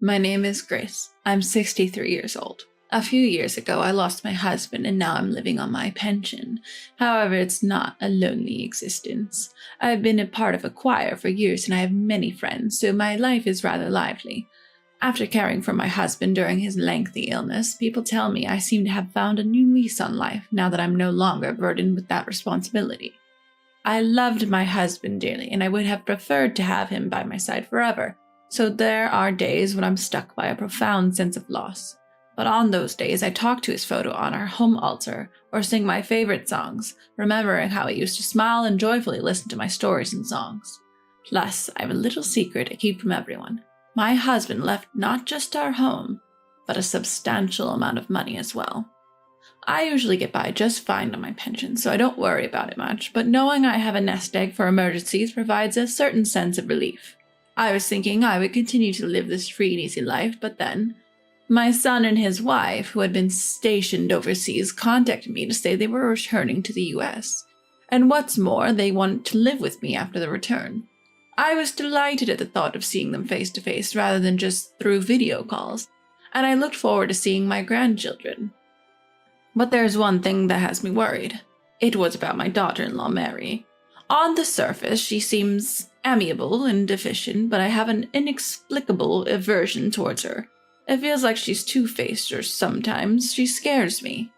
My name is Grace. I'm 63 years old. A few years ago, I lost my husband and now I'm living on my pension. However, it's not a lonely existence. I've been a part of a choir for years and I have many friends, so my life is rather lively. After caring for my husband during his lengthy illness, people tell me I seem to have found a new lease on life now that I'm no longer burdened with that responsibility. I loved my husband dearly and I would have preferred to have him by my side forever. So there are days when I'm struck by a profound sense of loss. But on those days, I talk to his photo on our home altar or sing my favorite songs, remembering how he used to smile and joyfully listen to my stories and songs. Plus, I have a little secret I keep from everyone. My husband left not just our home, but a substantial amount of money as well. I usually get by just fine on my pension, so I don't worry about it much, but knowing I have a nest egg for emergencies provides a certain sense of relief. I was thinking I would continue to live this free and easy life, but then my son and his wife, who had been stationed overseas, contacted me to say they were returning to the US. And what's more, they wanted to live with me after the return. I was delighted at the thought of seeing them face to face rather than just through video calls, and I looked forward to seeing my grandchildren. But there's one thing that has me worried. It was about my daughter-in-law, Mary. On the surface, she seems amiable and efficient, but I have an inexplicable aversion towards her. It feels like she's two-faced, or sometimes she scares me.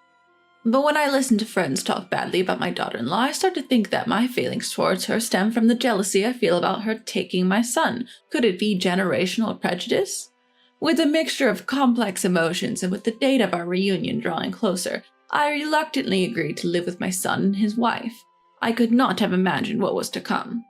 But when I listen to friends talk badly about my daughter-in-law, I start to think that my feelings towards her stem from the jealousy I feel about her taking my son. Could it be generational prejudice? With a mixture of complex emotions and with the date of our reunion drawing closer, I reluctantly agreed to live with my son and his wife. I could not have imagined what was to come.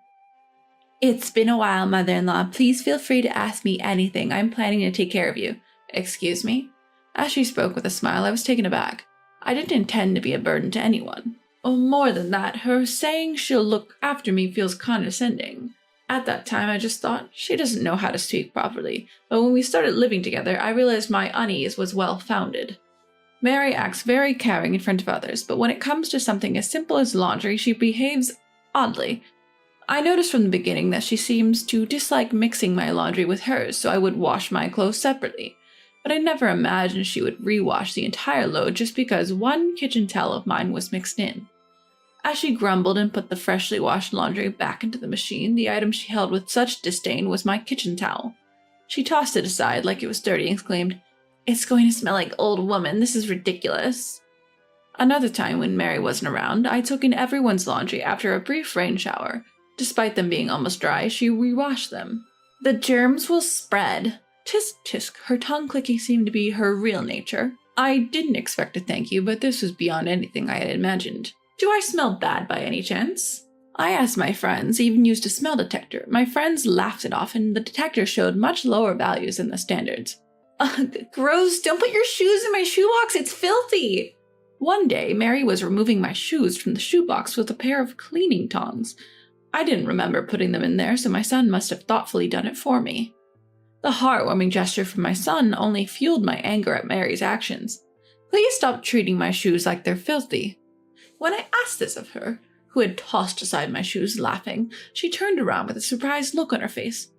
It's been a while, mother-in-law. Please feel free to ask me anything. I'm planning to take care of you. Excuse me? As she spoke with a smile, I was taken aback. I didn't intend to be a burden to anyone. Oh, more than that, her saying she'll look after me feels condescending. At that time, I just thought, she doesn't know how to speak properly. But when we started living together, I realized my unease was well-founded. Mary acts very caring in front of others, but when it comes to something as simple as laundry, she behaves oddly. I noticed from the beginning that she seems to dislike mixing my laundry with hers, so I would wash my clothes separately. But I never imagined she would rewash the entire load just because one kitchen towel of mine was mixed in. As she grumbled and put the freshly washed laundry back into the machine, the item she held with such disdain was my kitchen towel. She tossed it aside like it was dirty and exclaimed, "It's going to smell like old woman. This is ridiculous." Another time when Mary wasn't around, I took in everyone's laundry after a brief rain shower. Despite them being almost dry, she rewashed them. "The germs will spread." Tisk tisk, her tongue clicking seemed to be her real nature. I didn't expect a thank you, but this was beyond anything I had imagined. "Do I smell bad by any chance?" I asked my friends, even used a smell detector. My friends laughed it off, and the detector showed much lower values than the standards. Gross, don't put your shoes in my shoebox, it's filthy! One day, Mary was removing my shoes from the shoebox with a pair of cleaning tongs. I didn't remember putting them in there, so my son must have thoughtfully done it for me. The heartwarming gesture from my son only fueled my anger at Mary's actions. "Please stop treating my shoes like they're filthy." When I asked this of her, who had tossed aside my shoes laughing, she turned around with a surprised look on her face.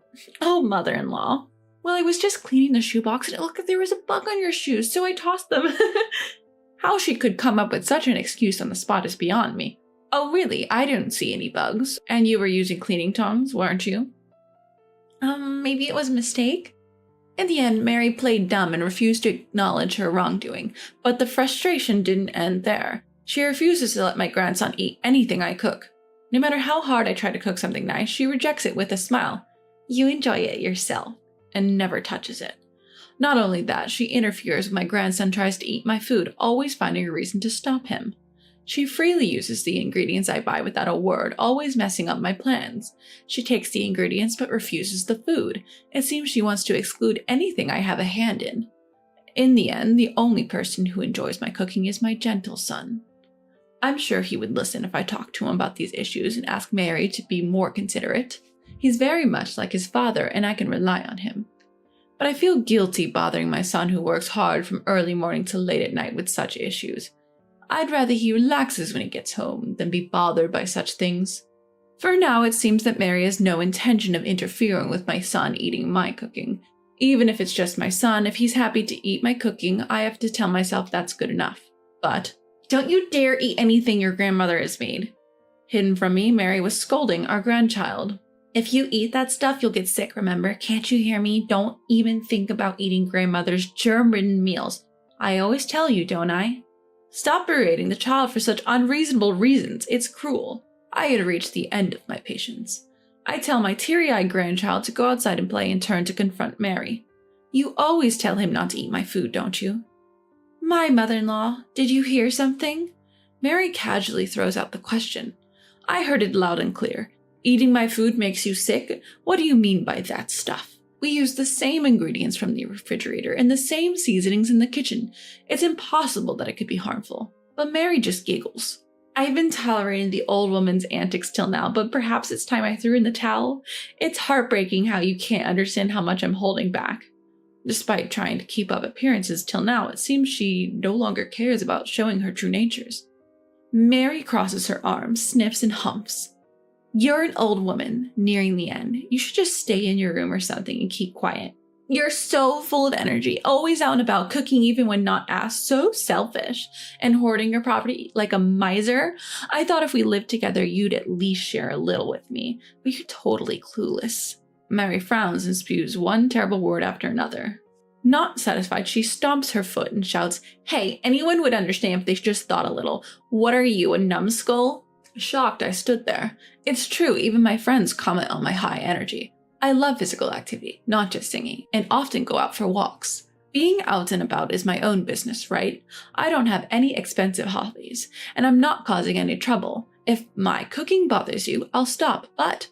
"Oh, mother-in-law. Well, I was just cleaning the shoebox and it looked like there was a bug on your shoes, so I tossed them." How she could come up with such an excuse on the spot is beyond me. "Oh, really? I didn't see any bugs. And you were using cleaning tongs, weren't you?" Maybe it was a mistake." In the end, Mary played dumb and refused to acknowledge her wrongdoing, but the frustration didn't end there. She refuses to let my grandson eat anything I cook. No matter how hard I try to cook something nice, she rejects it with a smile. "You enjoy it yourself," and never touches it. Not only that, she interferes when my grandson tries to eat my food, always finding a reason to stop him. She freely uses the ingredients I buy without a word, always messing up my plans. She takes the ingredients but refuses the food. It seems she wants to exclude anything I have a hand in. In the end, the only person who enjoys my cooking is my gentle son. I'm sure he would listen if I talked to him about these issues and asked Mary to be more considerate. He's very much like his father, and I can rely on him. But I feel guilty bothering my son who works hard from early morning till late at night with such issues. I'd rather he relaxes when he gets home than be bothered by such things. For now, it seems that Mary has no intention of interfering with my son eating my cooking. Even if it's just my son, if he's happy to eat my cooking, I have to tell myself that's good enough. But don't you dare eat anything your grandmother has made. Hidden from me, Mary was scolding our grandchild. If you eat that stuff, you'll get sick, remember? Can't you hear me? Don't even think about eating grandmother's germ-ridden meals. I always tell you, don't I? Stop berating the child for such unreasonable reasons. It's cruel. I had reached the end of my patience. I tell my teary-eyed grandchild to go outside and play and turn to confront Mary. You always tell him not to eat my food, don't you? My mother-in-law, did you hear something? Mary casually throws out the question. I heard it loud and clear. Eating my food makes you sick? What do you mean by that stuff? We use the same ingredients from the refrigerator and the same seasonings in the kitchen. It's impossible that it could be harmful. But Mary just giggles. I've been tolerating the old woman's antics till now, but perhaps it's time I threw in the towel. It's heartbreaking how you can't understand how much I'm holding back. Despite trying to keep up appearances till now, it seems she no longer cares about showing her true natures. Mary crosses her arms, sniffs and humps. You're an old woman, nearing the end. You should just stay in your room or something and keep quiet. You're so full of energy, always out and about, cooking even when not asked, so selfish, and hoarding your property like a miser. I thought if we lived together, you'd at least share a little with me, but you're totally clueless. Mary frowns and spews one terrible word after another. Not satisfied, she stomps her foot and shouts, Hey, anyone would understand if they just thought a little. What are you, a numbskull? Shocked, I stood there. It's true, even my friends comment on my high energy. I love physical activity, not just singing, and often go out for walks. Being out and about is my own business, right? I don't have any expensive hobbies, and I'm not causing any trouble. If my cooking bothers you, I'll stop, but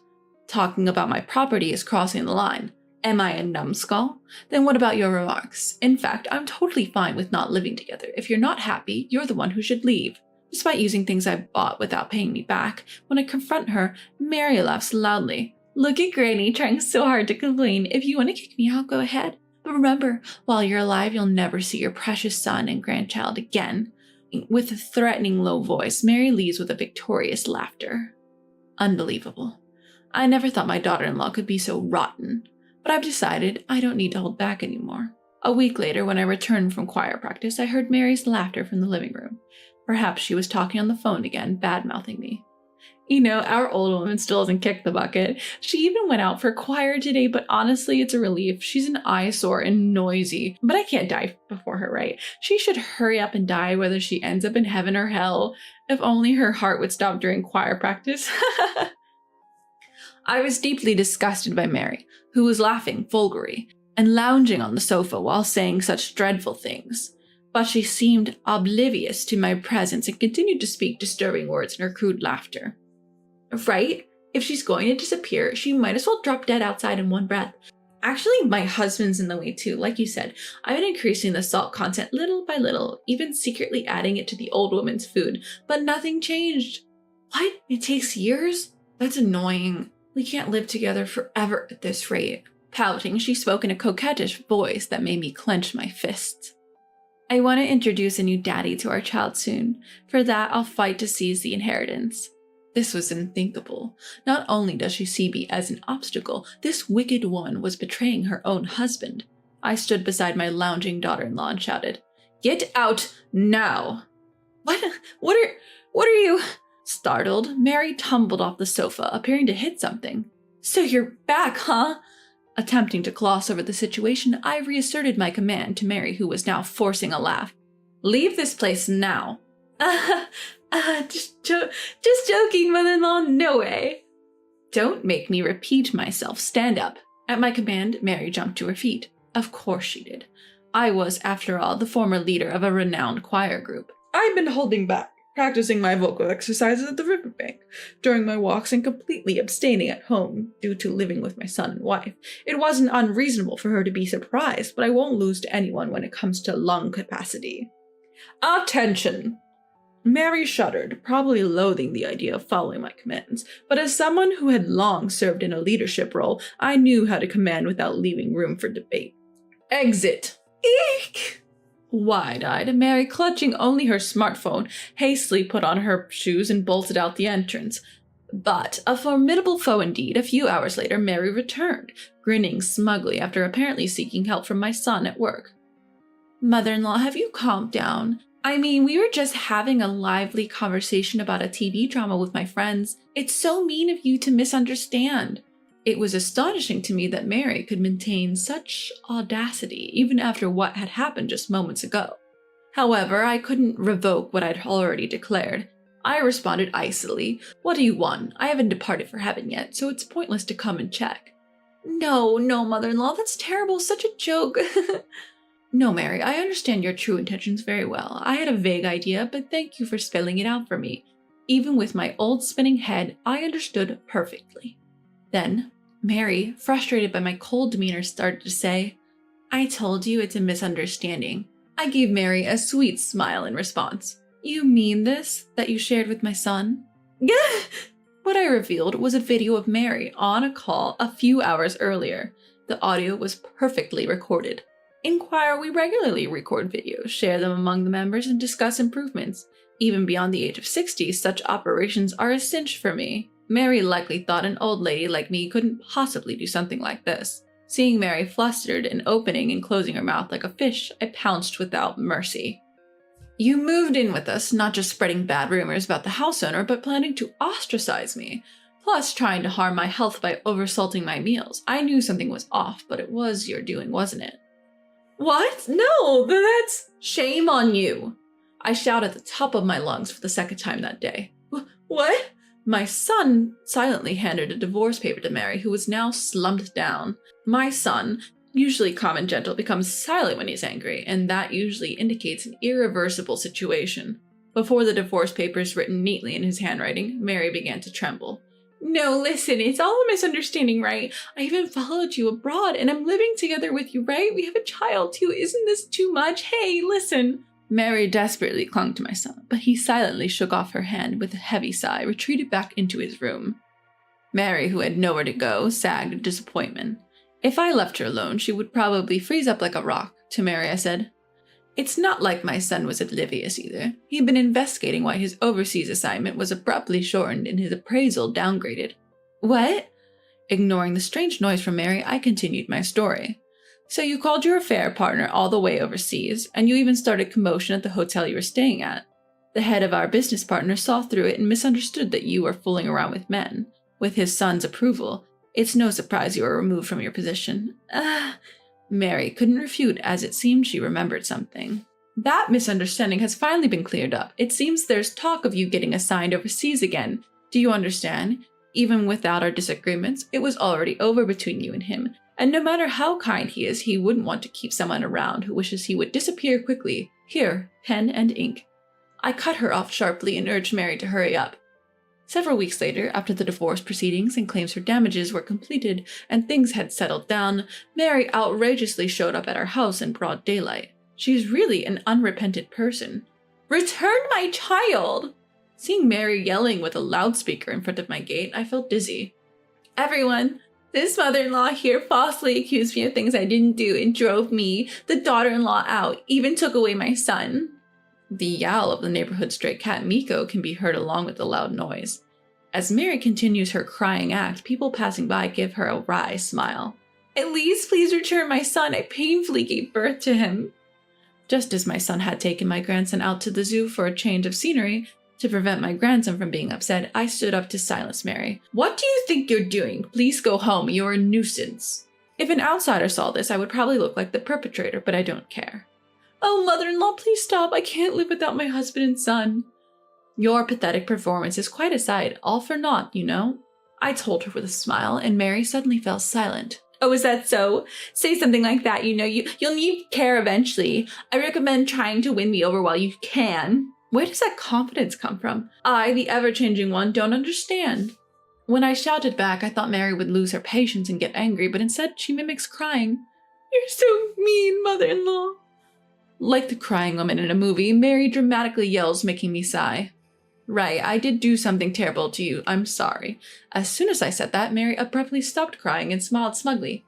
talking about my property is crossing the line. Am I a numbskull? Then what about your remarks? In fact, I'm totally fine with not living together. If you're not happy, you're the one who should leave. Despite using things I bought without paying me back, when I confront her, Mary laughs loudly. Look at Granny trying so hard to complain. If you want to kick me out, go ahead. But remember, while you're alive, you'll never see your precious son and grandchild again. With a threatening low voice, Mary leaves with a victorious laughter. Unbelievable. I never thought my daughter-in-law could be so rotten. But I've decided I don't need to hold back anymore. A week later, when I returned from choir practice, I heard Mary's laughter from the living room. Perhaps she was talking on the phone again, bad-mouthing me. You know, our old woman still hasn't kicked the bucket. She even went out for choir today, but honestly, it's a relief. She's an eyesore and noisy, but I can't die before her, right? She should hurry up and die, whether she ends up in heaven or hell. If only her heart would stop during choir practice. I was deeply disgusted by Mary, who was laughing vulgarly and lounging on the sofa while saying such dreadful things. But she seemed oblivious to my presence and continued to speak disturbing words in her crude laughter. Right? If she's going to disappear, she might as well drop dead outside in one breath. Actually, my husband's in the way too. Like you said, I've been increasing the salt content little by little, even secretly adding it to the old woman's food, but nothing changed. What? It takes years? That's annoying. We can't live together forever at this rate. Pouting, she spoke in a coquettish voice that made me clench my fists. I want to introduce a new daddy to our child soon. For that, I'll fight to seize the inheritance. This was unthinkable. Not only does she see me as an obstacle, this wicked woman was betraying her own husband. I stood beside my lounging daughter-in-law and shouted, Get out now! What are you? Startled, Mary tumbled off the sofa, appearing to hit something. So you're back, huh? Attempting to gloss over the situation, I reasserted my command to Mary, who was now forcing a laugh. Leave this place now. Just joking, mother-in-law, no way. Don't make me repeat myself. Stand up. At my command, Mary jumped to her feet. Of course she did. I was, after all, the former leader of a renowned choir group. I'd been holding back, practicing my vocal exercises at the riverbank, during my walks and completely abstaining at home due to living with my son and wife. It wasn't unreasonable for her to be surprised, but I won't lose to anyone when it comes to lung capacity. Attention! Mary shuddered, probably loathing the idea of following my commands, but as someone who had long served in a leadership role, I knew how to command without leaving room for debate. Exit! Eek! Wide-eyed, Mary, clutching only her smartphone, hastily put on her shoes and bolted out the entrance. But a formidable foe indeed. A few hours later, Mary returned, grinning smugly after apparently seeking help from my son at work. Mother-in-law, have you calmed down? I mean, we were just having a lively conversation about a TV drama with my friends. It's so mean of you to misunderstand. It was astonishing to me that Mary could maintain such audacity even after what had happened just moments ago. However, I couldn't revoke what I'd already declared. I responded icily, "What do you want? I haven't departed for heaven yet, so it's pointless to come and check." No, mother-in-law, that's terrible, such a joke. No, Mary, I understand your true intentions very well. I had a vague idea, but thank you for spelling it out for me. Even with my old spinning head, I understood perfectly. Then, Mary, frustrated by my cold demeanor, started to say, "I told you it's a misunderstanding." I gave Mary a sweet smile in response. "You mean this, that you shared with my son?" What I revealed was a video of Mary on a call a few hours earlier. The audio was perfectly recorded. Inquire, we regularly record videos, share them among the members, and discuss improvements. Even beyond the age of 60, such operations are a cinch for me. Mary likely thought an old lady like me couldn't possibly do something like this. Seeing Mary flustered and opening and closing her mouth like a fish, I pounced without mercy. "You moved in with us, not just spreading bad rumors about the house owner, but planning to ostracize me, plus trying to harm my health by oversalting my meals. I knew something was off, but it was your doing, wasn't it?" "What? No, that's shame on you!" I shouted at the top of my lungs for the second time that day. "What?" My son silently handed a divorce paper to Mary, who was now slumped down. My son, usually calm and gentle, becomes silent when he's angry, and that usually indicates an irreversible situation. Before the divorce papers written neatly in his handwriting, Mary began to tremble. "No, listen, it's all a misunderstanding, right? I even followed you abroad, and I'm living together with you, right? We have a child, too. Isn't this too much? Hey, listen." Mary desperately clung to my son, but he silently shook off her hand with a heavy sigh, retreated back into his room. Mary, who had nowhere to go, sagged in disappointment. If I left her alone, she would probably freeze up like a rock. To Mary, I said, "It's not like my son was oblivious either. He'd been investigating why his overseas assignment was abruptly shortened and his appraisal downgraded." "What?" Ignoring the strange noise from Mary, I continued my story. "So you called your affair partner all the way overseas, and you even started commotion at the hotel you were staying at. The head of our business partner saw through it and misunderstood that you were fooling around with men. With his son's approval, it's no surprise you were removed from your position." Mary couldn't refute, as it seemed she remembered something. "That misunderstanding has finally been cleared up. It seems there's talk of you getting assigned overseas again. Do you understand? Even without our disagreements, it was already over between you and him. And no matter how kind he is, he wouldn't want to keep someone around who wishes he would disappear quickly. Here, pen and ink." I cut her off sharply and urged Mary to hurry up. Several weeks later, after the divorce proceedings and claims for damages were completed and things had settled down, Mary outrageously showed up at our house in broad daylight. She's really an unrepentant person. "Return my child!" Seeing Mary yelling with a loudspeaker in front of my gate, I felt dizzy. "Everyone, this mother-in-law here falsely accused me of things I didn't do and drove me, the daughter-in-law, out, even took away my son." The yowl of the neighborhood stray cat Miko can be heard along with the loud noise. As Mary continues her crying act, people passing by give her a wry smile. "At least please return my son. I painfully gave birth to him." Just as my son had taken my grandson out to the zoo for a change of scenery, to prevent my grandson from being upset, I stood up to silence Mary. "What do you think you're doing? Please go home. You're a nuisance." If an outsider saw this, I would probably look like the perpetrator, but I don't care. "Oh, mother-in-law, please stop. I can't live without my husband and son." "Your pathetic performance is quite a sight, all for naught, you know," I told her with a smile, and Mary suddenly fell silent. "Oh, is that so? Say something like that, you'll need care eventually. I recommend trying to win me over while you can." Where does that confidence come from? I, the ever-changing one, don't understand. When I shouted back, I thought Mary would lose her patience and get angry, but instead she mimics crying. "You're so mean, mother-in-law." Like the crying woman in a movie, Mary dramatically yells, making me sigh. "Right, I did do something terrible to you. I'm sorry." As soon as I said that, Mary abruptly stopped crying and smiled smugly.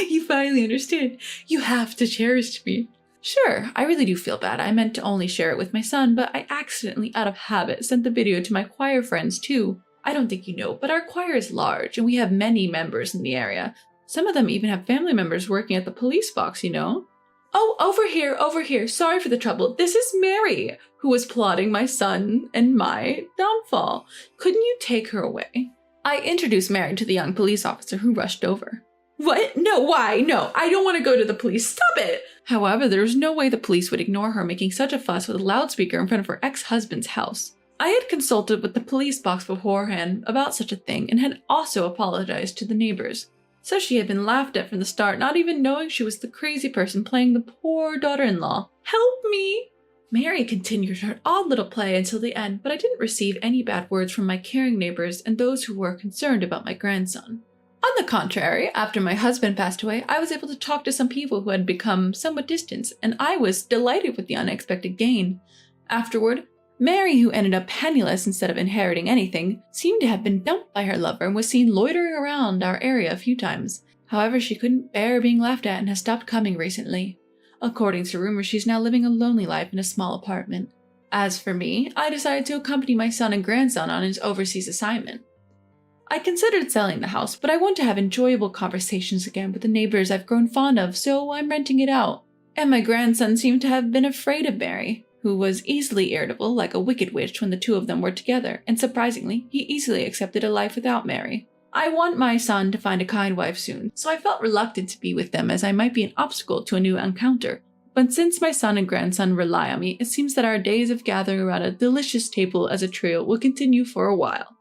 "You finally understand. You have to cherish me." "Sure, I really do feel bad. I meant to only share it with my son, but I accidentally, out of habit, sent the video to my choir friends too." I don't think you know, but our choir is large and we have many members in the area. Some of them even have family members working at the police box, you know? Oh, over here. Sorry for the trouble. This is Mary, who was plotting my son and my downfall. Couldn't you take her away? I introduced Mary to the young police officer who rushed over. What? No, why? No, I don't want to go to the police. Stop it! However, there was no way the police would ignore her making such a fuss with a loudspeaker in front of her ex-husband's house. I had consulted with the police box beforehand about such a thing and had also apologized to the neighbors. So she had been laughed at from the start, not even knowing she was the crazy person playing the poor daughter-in-law. Help me! Mary continued her odd little play until the end, but I didn't receive any bad words from my caring neighbors and those who were concerned about my grandson. On the contrary, after my husband passed away, I was able to talk to some people who had become somewhat distant, and I was delighted with the unexpected gain. Afterward, Mary, who ended up penniless instead of inheriting anything, seemed to have been dumped by her lover and was seen loitering around our area a few times. However, she couldn't bear being laughed at and has stopped coming recently. According to rumors, she's now living a lonely life in a small apartment. As for me, I decided to accompany my son and grandson on his overseas assignment. I considered selling the house, but I want to have enjoyable conversations again with the neighbors I've grown fond of, so I'm renting it out. And my grandson seemed to have been afraid of Mary, who was easily irritable like a wicked witch when the two of them were together, and surprisingly, he easily accepted a life without Mary. I want my son to find a kind wife soon, so I felt reluctant to be with them as I might be an obstacle to a new encounter. But since my son and grandson rely on me, it seems that our days of gathering around a delicious table as a trio will continue for a while.